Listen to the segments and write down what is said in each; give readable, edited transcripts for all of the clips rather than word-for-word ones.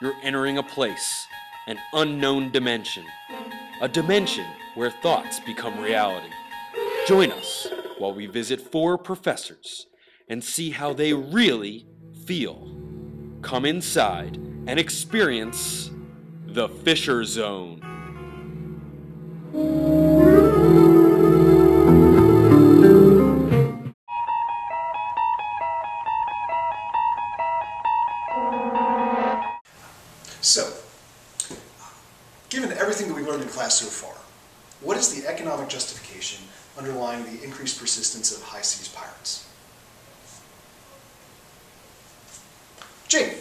You're entering a place, an unknown dimension. A dimension where thoughts become reality. Join us while we visit 4 professors and see how they really feel. Come inside and experience the Fisher Zone. So, given everything that we've learned in class so far, what is the economic justification underlying the increased persistence of high seas pirates? Jane.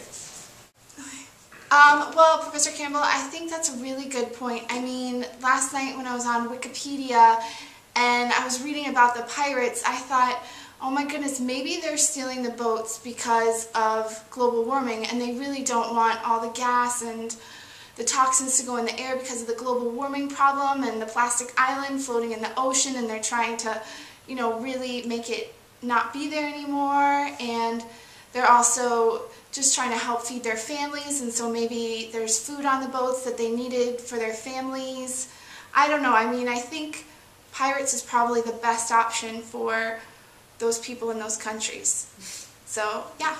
Well, Professor Campbell, I think that's a really good point. I mean, last night when I was on Wikipedia and I was reading about the pirates, I thought, oh my goodness, maybe they're stealing the boats because of global warming and they really don't want all the gas and the toxins to go in the air because of the global warming problem and the plastic island floating in the ocean, and they're trying to, you know, really make it not be there anymore. And they're also just trying to help feed their families, and so maybe there's food on the boats that they needed for their families. I don't know. I mean, I think pirates is probably the best option for those people in those countries. So, yeah.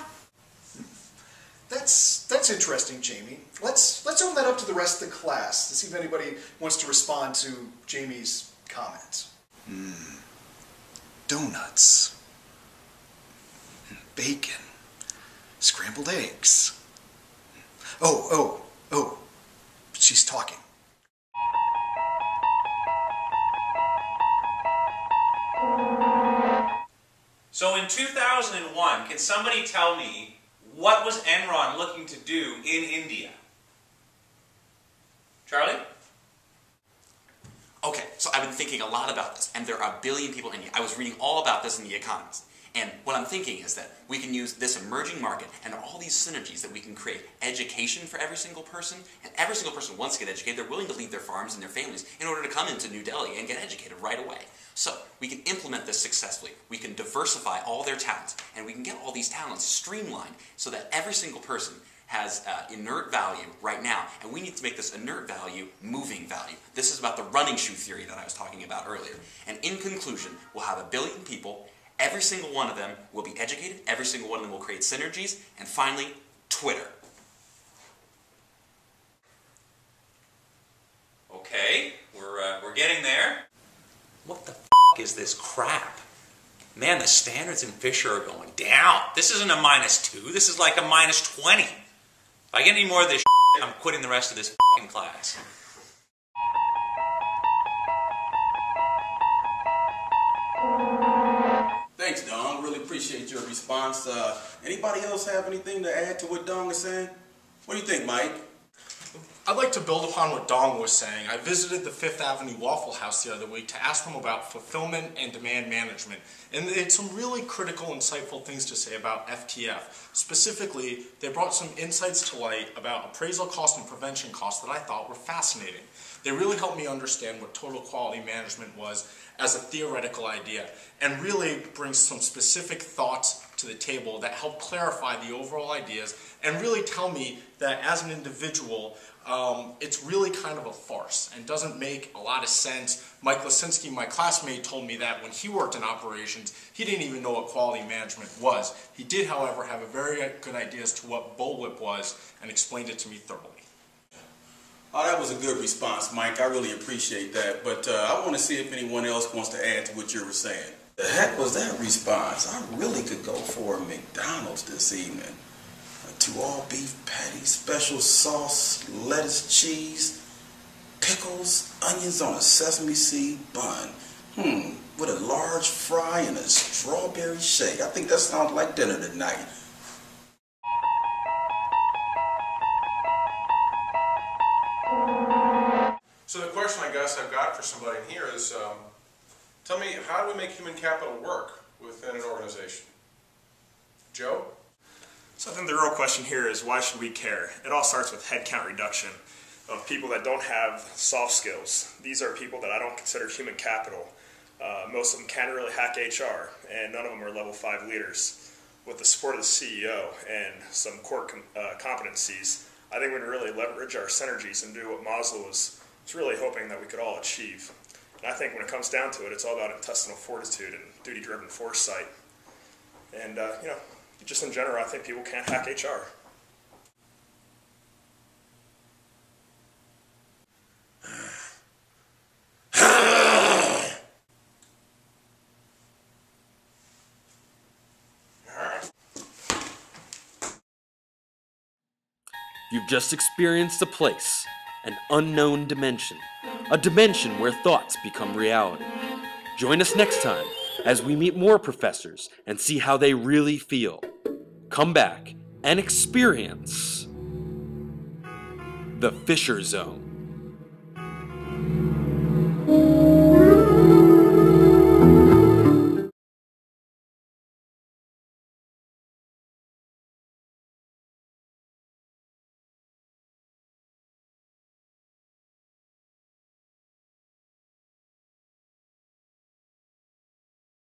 That's interesting, Jamie. Let's open that up to the rest of the class to see if anybody wants to respond to Jamie's comments. Donuts. Bacon. Scrambled eggs. Oh, she's talking. So in 2001, can somebody tell me what was Enron looking to do in India? Charlie? Okay, so I've been thinking a lot about this, and there are 1 billion people in India. I was reading all about this in The Economist. And what I'm thinking is that we can use this emerging market and all these synergies that we can create education for every single person, and every single person wants to get educated. They're willing to leave their farms and their families in order to come into New Delhi and get educated right away. So we can implement this successfully. We can diversify all their talents, and we can get all these talents streamlined so that every single person has inert value right now, and we need to make this inert value moving value. This is about the running shoe theory that I was talking about earlier. And in conclusion, we'll have 1 billion people. Every single one of them will be educated, every single one of them will create synergies, and finally, Twitter. Okay, we're getting there. What the f*** is this crap? Man, the standards in Fisher are going down. This isn't a -2, this is like a -20. If I get any more of this shit, I'm quitting the rest of this f***ing class. Thanks, Dong. Really appreciate your response. Anybody else have anything to add to what Dong is saying? What do you think, Mike? I'd like to build upon what Dong was saying. I visited the Fifth Avenue Waffle House the other week to ask them about fulfillment and demand management. And they had some really critical, insightful things to say about FTF. Specifically, they brought some insights to light about appraisal costs and prevention costs that I thought were fascinating. They really helped me understand what total quality management was as a theoretical idea, and really brings some specific thoughts to the table that help clarify the overall ideas and really tell me that as an individual, it's really kind of a farce and doesn't make a lot of sense. Mike Lisinski, my classmate, told me that when he worked in operations, he didn't even know what quality management was. He did, however, have a very good idea as to what bullwhip was and explained it to me thoroughly. Oh, that was a good response, Mike. I really appreciate that. But I want to see if anyone else wants to add to what you were saying. The heck was that response? I really could go for a McDonald's this evening. A 2 all-beef patty, special sauce, lettuce, cheese, pickles, onions on a sesame seed bun. With a large fry and a strawberry shake. I think that sounds like dinner tonight. So the question I guess I've got for somebody in here is, tell me, how do we make human capital work within an organization? Joe? So I think the real question here is, why should we care? It all starts with headcount reduction of people that don't have soft skills. These are people that I don't consider human capital. Most of them can't really hack HR, and none of them are level 5 leaders. With the support of the CEO and some core competencies, I think we can really leverage our synergies and do what Maslow was really hoping that we could all achieve. And I think when it comes down to it, it's all about intestinal fortitude and duty-driven foresight. And, just in general, I think people can't hack HR. You've just experienced a place, an unknown dimension, a dimension where thoughts become reality. Join us next time as we meet more professors and see how they really feel. Come back and experience the Fisher Zone.